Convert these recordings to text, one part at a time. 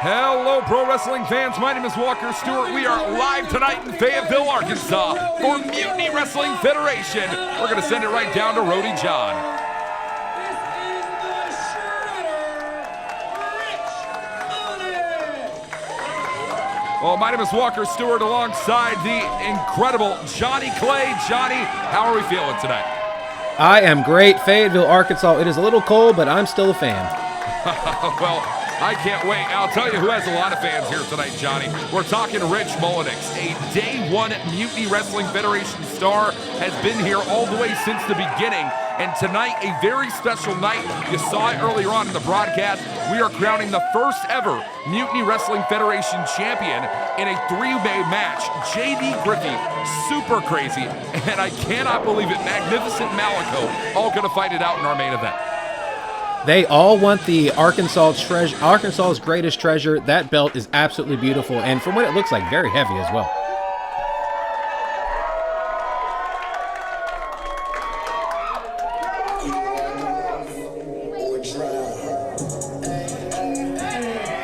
Hello, pro wrestling fans. My name is Walker Stewart. We are live tonight in Fayetteville, Arkansas for Mutiny Wrestling Federation. We're going to send it right down to Rody John. Well, my name is Walker Stewart alongside the incredible Johnny Clay. Johnny, how are we feeling tonight? I am great. Fayetteville, Arkansas. It is a little cold, but I'm still a fan. Well, I can't wait. I'll tell you who has a lot of fans here tonight, Johnny. We're talking Rich Mullinix, a Day 1 Mutiny Wrestling Federation star, has been here all the way since the beginning. And tonight, a very special night. You saw it earlier on in the broadcast. We are crowning the first ever Mutiny Wrestling Federation champion in a three-way match. JD Griffey, super crazy, and I cannot believe it, Magnificent Malico, all going to fight it out in our main event. They all want the Arkansas's greatest treasure. That belt is absolutely beautiful, and from what it looks like, very heavy as well.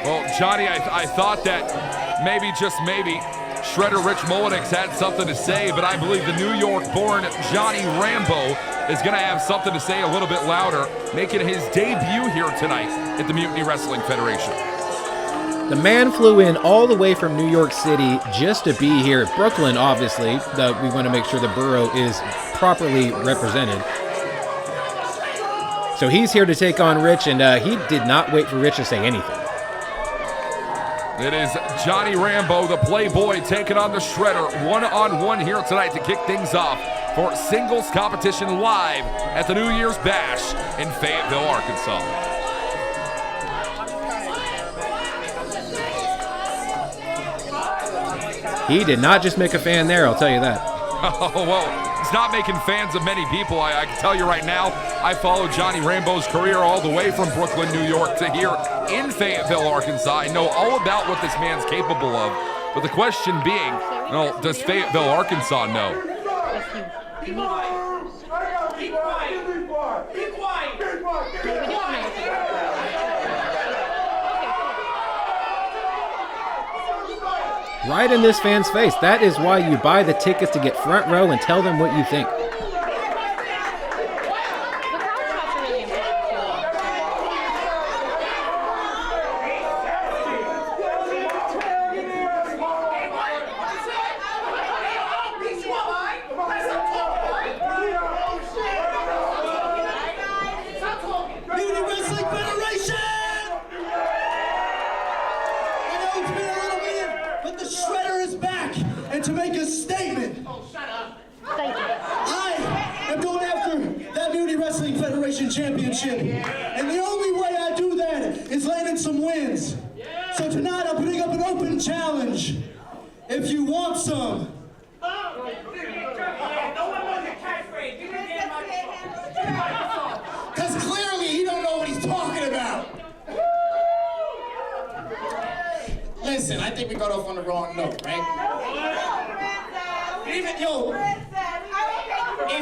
Well, Johnny, I thought that maybe, just maybe, Shredder Rich Mullinix had something to say, but I believe the New York-born Johnny Rambeau is going to have something to say a little bit louder, making his debut here tonight at the Mutiny Wrestling Federation. The man flew in all the way from New York City just to be here. Brooklyn, obviously. We want to make sure the borough is properly represented. So he's here to take on Rich, and he did not wait for Rich to say anything. It is Johnny Rambeau, the Playboy, taking on the Shredder, one-on-one here tonight to kick things off for singles competition live at the New Year's Bash in Fayetteville, Arkansas. He did not just make a fan there, I'll tell you that. Oh, well, he's not making fans of many people. I can tell you right now, I followed Johnny Rambeau's career all the way from Brooklyn, New York to here in Fayetteville, Arkansas. I know all about what this man's capable of. But the question being, well, does Fayetteville, Arkansas know? Be quiet! Be quiet! Be quiet! Right in this fan's face. That is why you buy the tickets, to get front row and tell them what you think. To make a statement. Oh, shut up. I am going after that Mutiny Wrestling Federation Championship. And the only way I do that is landing some wins. So tonight I'm putting up an open challenge. If you want some. Because clearly he don't know what he's talking about. Listen, I think we got off on the wrong note, right? Even if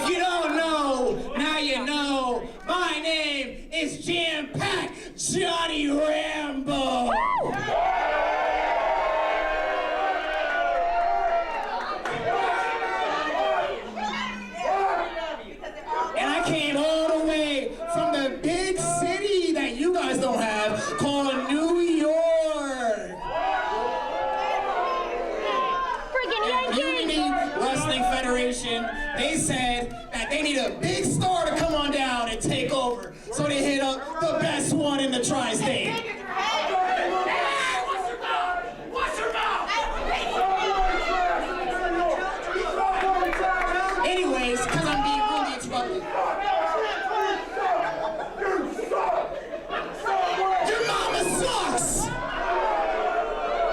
you don't know, now you know. My name is Jam-Packed Johnny Rambeau. And I came all the way from the big city that you guys don't have, called New York. Mutiny Wrestling Federation, they said that they need a big star to come on down and take over. So they hit up the best one in the tri-state. Hey, what's her mouth? What's her mouth? Anyways, because I'm being really interrupted. Your mama sucks!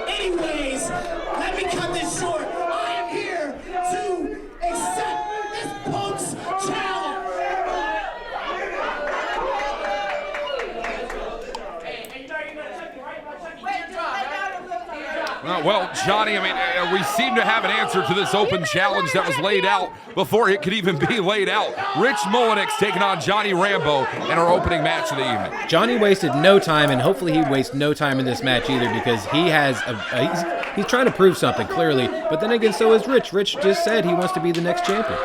Anyways, let me cut this short. I am here to accept this punk's challenge. Hey, Well, Johnny, I mean, we seem to have an answer to this open challenge that was laid out before it could even be laid out. Rich Mullinix taking on Johnny Rambeau in our opening match of the evening. Johnny wasted no time, and hopefully he wastes no time in this match either, because he has he's trying to prove something, clearly. But then again, so is Rich. Rich just said he wants to be the next champion.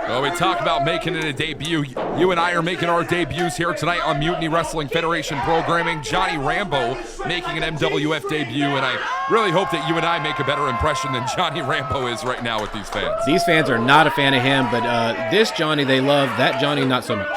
Well, we talk about making it a debut. You and I are making our debuts here tonight on Mutiny Wrestling Federation programming. Johnny Rambeau making an MWF debut, and I really hope that you and I make a better impression than Johnny Rambeau is right now with these fans. These fans are not a fan of him, but this Johnny they love, that Johnny not so much.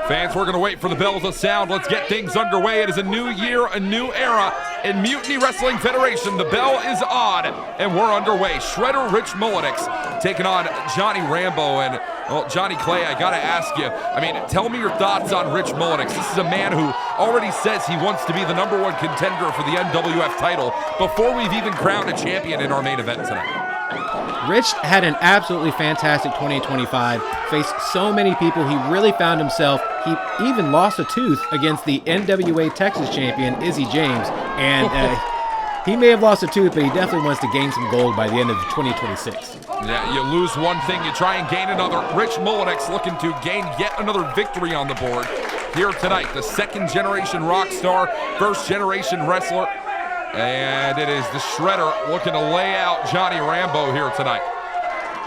Fans, we're going to wait for the bell to sound. Let's get things underway. It is a new year, a new era in Mutiny Wrestling Federation. The bell is on, and we're underway. Shredder Rich Mullinix taking on Johnny Rambeau. And, well, Johnny Clay, I got to ask you, I mean, tell me your thoughts on Rich Mullinix. This is a man who already says he wants to be the #1 contender for the NWF title before we've even crowned a champion in our main event tonight. Rich had an absolutely fantastic 2025, faced so many people, he really found himself. He even lost a tooth against the NWA Texas champion, Izzy James, and he may have lost a tooth, but he definitely wants to gain some gold by the end of 2026. Yeah, you lose one thing, you try and gain another. Rich Mullinix looking to gain yet another victory on the board here tonight. The second-generation rock star, first-generation wrestler, and it is the Shredder looking to lay out Johnny Rambeau here tonight.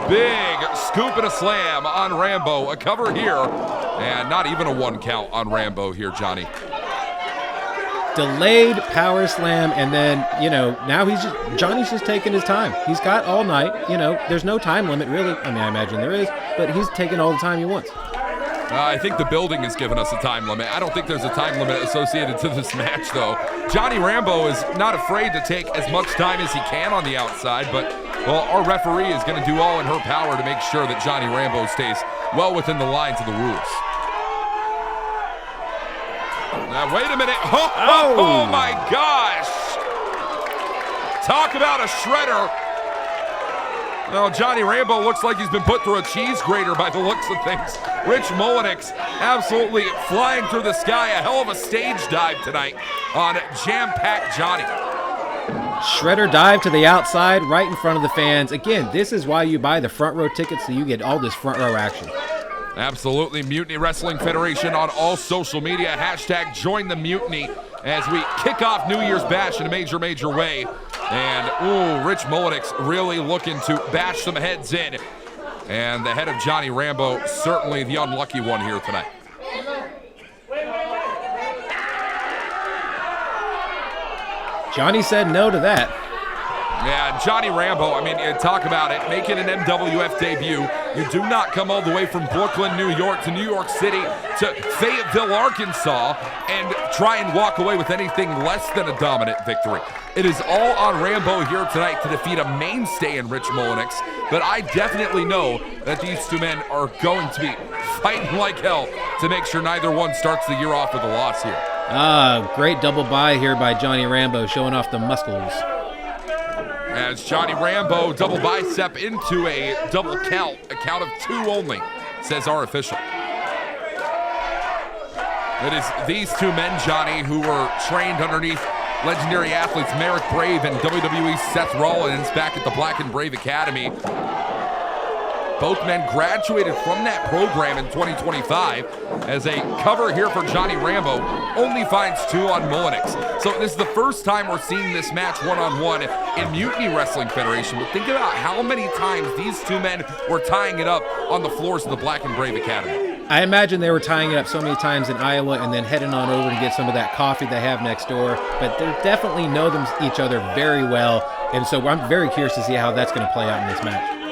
Big scoop and a slam on Rambeau. A cover here, and not even a 1 count on Rambeau here, Johnny. Delayed power slam, and then, you know, now Johnny's just taking his time. He's got all night, you know, there's no time limit really. I mean, I imagine there is, but he's taking all the time he wants. I think the building has given us a time limit. I don't think there's a time limit associated to this match, though. Johnny Rambeau is not afraid to take as much time as he can on the outside, but, well, our referee is going to do all in her power to make sure that Johnny Rambeau stays well within the lines of the rules. Now, wait a minute. Oh my gosh. Talk about a shredder. Well, Johnny Rambeau looks like he's been put through a cheese grater by the looks of things. Rich Mullinix absolutely flying through the sky. A hell of a stage dive tonight on Jam-Packed Johnny. Shredder dive to the outside right in front of the fans. Again, this is why you buy the front row tickets, so you get all this front row action. Absolutely. Mutiny Wrestling Federation on all social media. Hashtag join the Mutiny as we kick off New Year's Bash in a major, major way. And, ooh, Rich Mullinix really looking to bash some heads in. And the head of Johnny Rambeau, certainly the unlucky one here tonight. Johnny said no to that. Yeah, Johnny Rambeau, I mean, you talk about it, making an MWF debut. You do not come all the way from Brooklyn, New York to New York City to Fayetteville, Arkansas, and try and walk away with anything less than a dominant victory. It is all on Rambeau here tonight to defeat a mainstay in Rich Mullinix, but I definitely know that these two men are going to be fighting like hell to make sure neither one starts the year off with a loss here. Great double buy here by Johnny Rambeau, showing off the muscles. As Johnny Rambeau double bicep into a double count, a count of 2 only, says our official. It is these two men, Johnny, who were trained underneath legendary athletes Merrick Brave and WWE's Seth Rollins back at the Black and Brave Academy. Both men graduated from that program in 2025. As a cover here for Johnny Rambeau, only finds 2 on Mullinix. So this is the first time we're seeing this match one-on-one in Mutiny Wrestling Federation. But think about how many times these two men were tying it up on the floors of the Black and Brave Academy. I imagine they were tying it up so many times in Iowa and then heading on over to get some of that coffee they have next door. But they definitely know each other very well. And so I'm very curious to see how that's going to play out in this match.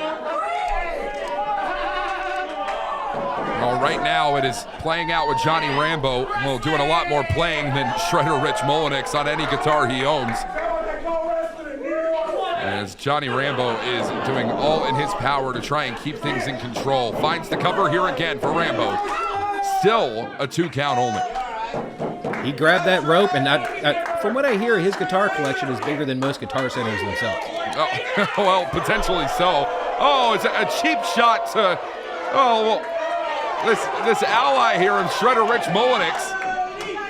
Well, right now it is playing out with Johnny Rambeau, well, doing a lot more playing than Shredder Rich Mullinix on any guitar he owns. As Johnny Rambeau is doing all in his power to try and keep things in control. Finds the cover here again for Rambeau. Still a 2 count only. He grabbed that rope, and from what I hear, his guitar collection is bigger than most guitar centers themselves. Oh, well, potentially so. Oh, it's a cheap shot to, this ally here of Shredder Rich Mullinix.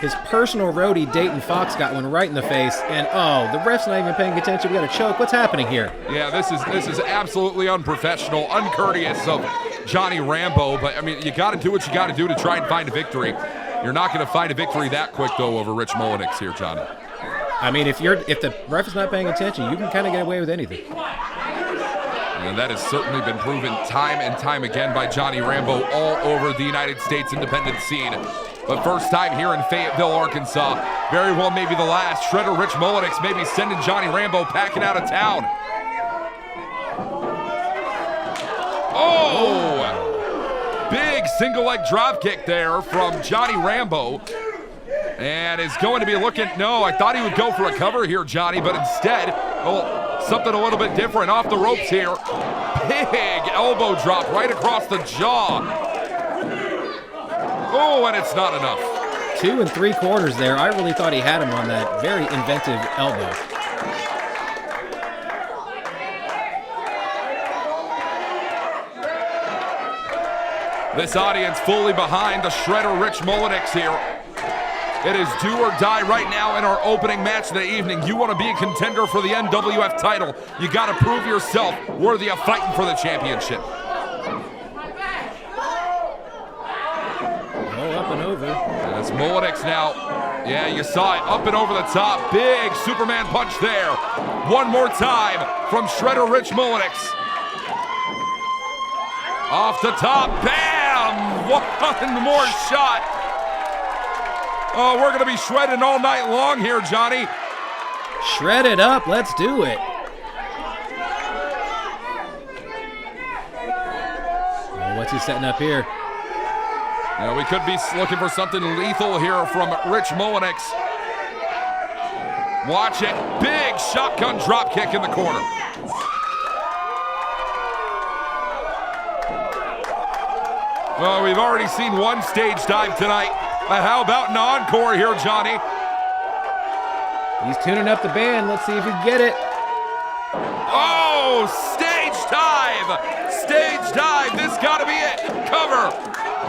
His personal roadie, Dayton Fox, got one right in the face, and the ref's not even paying attention. We got a choke. What's happening here? Yeah, this is absolutely unprofessional, uncourteous of Johnny Rambeau, but I mean, you got to do what you got to do to try and find a victory. You're not going to find a victory that quick, though, over Rich Mullinix here, Johnny. I mean, if the ref is not paying attention, you can kind of get away with anything. And that has certainly been proven time and time again by Johnny Rambeau all over the United States independent scene. But first time here in Fayetteville, Arkansas. Very well maybe the last. Shredder Rich Mullinix maybe sending Johnny Rambeau packing out of town. Oh! Big single leg drop kick there from Johnny Rambeau. And is going to be looking, no, I thought he would go for a cover here, Johnny, but instead, something a little bit different off the ropes here. Big elbow drop right across the jaw. Oh, and it's not enough. 2 3/4 there. I really thought he had him on that very inventive elbow. This audience fully behind the Shredder Rich Mullinix here. It is do or die right now in our opening match of the evening. You want to be a contender for the NWF title. You got to prove yourself worthy of fighting for the championship. Up and over. That's Mullinix now. Yeah, you saw it up and over the top. Big Superman punch there. One more time from Shredder Rich Mullinix. Off the top. Bam! One more shot. Oh, we're going to be shredding all night long here, Johnny. Shred it up. Let's do it. Oh, what's he setting up here? Yeah, we could be looking for something lethal here from Rich Mullinix. Watch it. Big shotgun drop kick in the corner. Well, we've already seen one stage dive tonight. How about an encore here, Johnny? He's tuning up the band. Let's see if we get it. Oh, stage dive. Stage dive. This got to be it. Cover.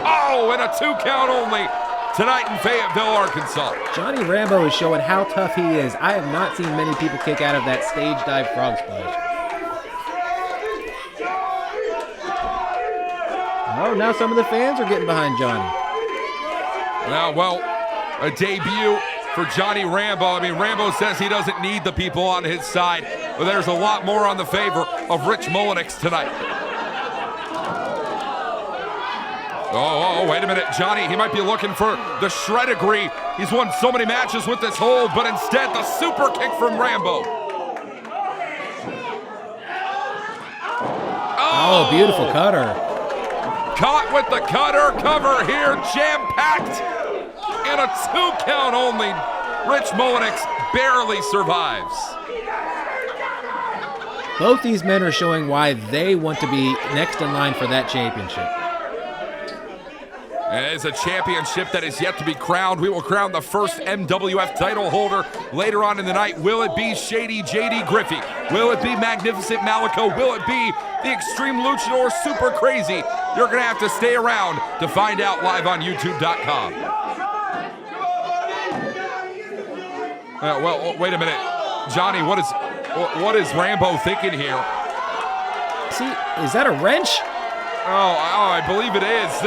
Oh, and a 2 count only tonight in Fayetteville, Arkansas. Johnny Rambeau is showing how tough he is. I have not seen many people kick out of that stage dive frog splash. Oh, now some of the fans are getting behind Johnny. Well, a debut for Johnny Rambeau. I mean, Rambeau says he doesn't need the people on his side, but there's a lot more on the favor of Rich Mullinix tonight. Oh, wait a minute, Johnny, he might be looking for the shred-agree. He's won so many matches with this hold, but instead the super kick from Rambeau. Oh, beautiful cutter. Caught with the cutter, cover here, jam-packed. And a 2 count only. Rich Mullinix barely survives. Both these men are showing why they want to be next in line for that championship. It is a championship that is yet to be crowned. We will crown the first MWF title holder later on in the night. Will it be Shady JD Griffey? Will it be Magnificent Malico? Will it be the Extreme Luchador Super Crazy? You're going to have to stay around to find out live on YouTube.com. Well, wait a minute. Johnny, what is Rambeau thinking here? See, is that a wrench? Oh, I believe it is.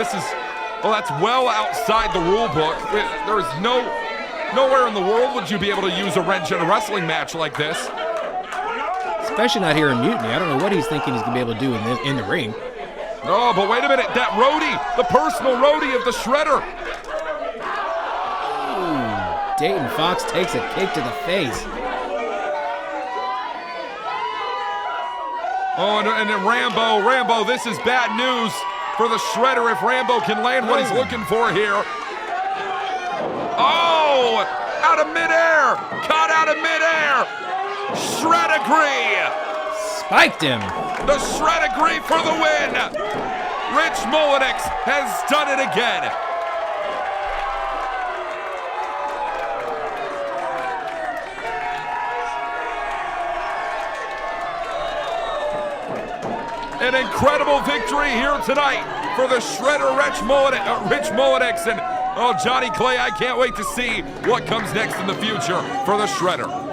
Well, that's well outside the rule book. There is nowhere in the world would you be able to use a wrench in a wrestling match like this. Especially not here in Mutiny. I don't know what he's thinking he's going to be able to do in the ring. Oh, but wait a minute. That roadie, the personal roadie of the Shredder. Ooh, Dayton Fox takes a kick to the face. Oh, and then Rambeau, this is bad news for the Shredder if Rambeau can land what he's looking for here. Oh, out of midair, caught out of midair. Shred-agree. Spiked him. The Shred-agree for the win. Rich Mullinix has done it again. An incredible victory here tonight for the Shredder Rich Mullinix. And oh, Johnny Clay, I can't wait to see what comes next in the future for the Shredder.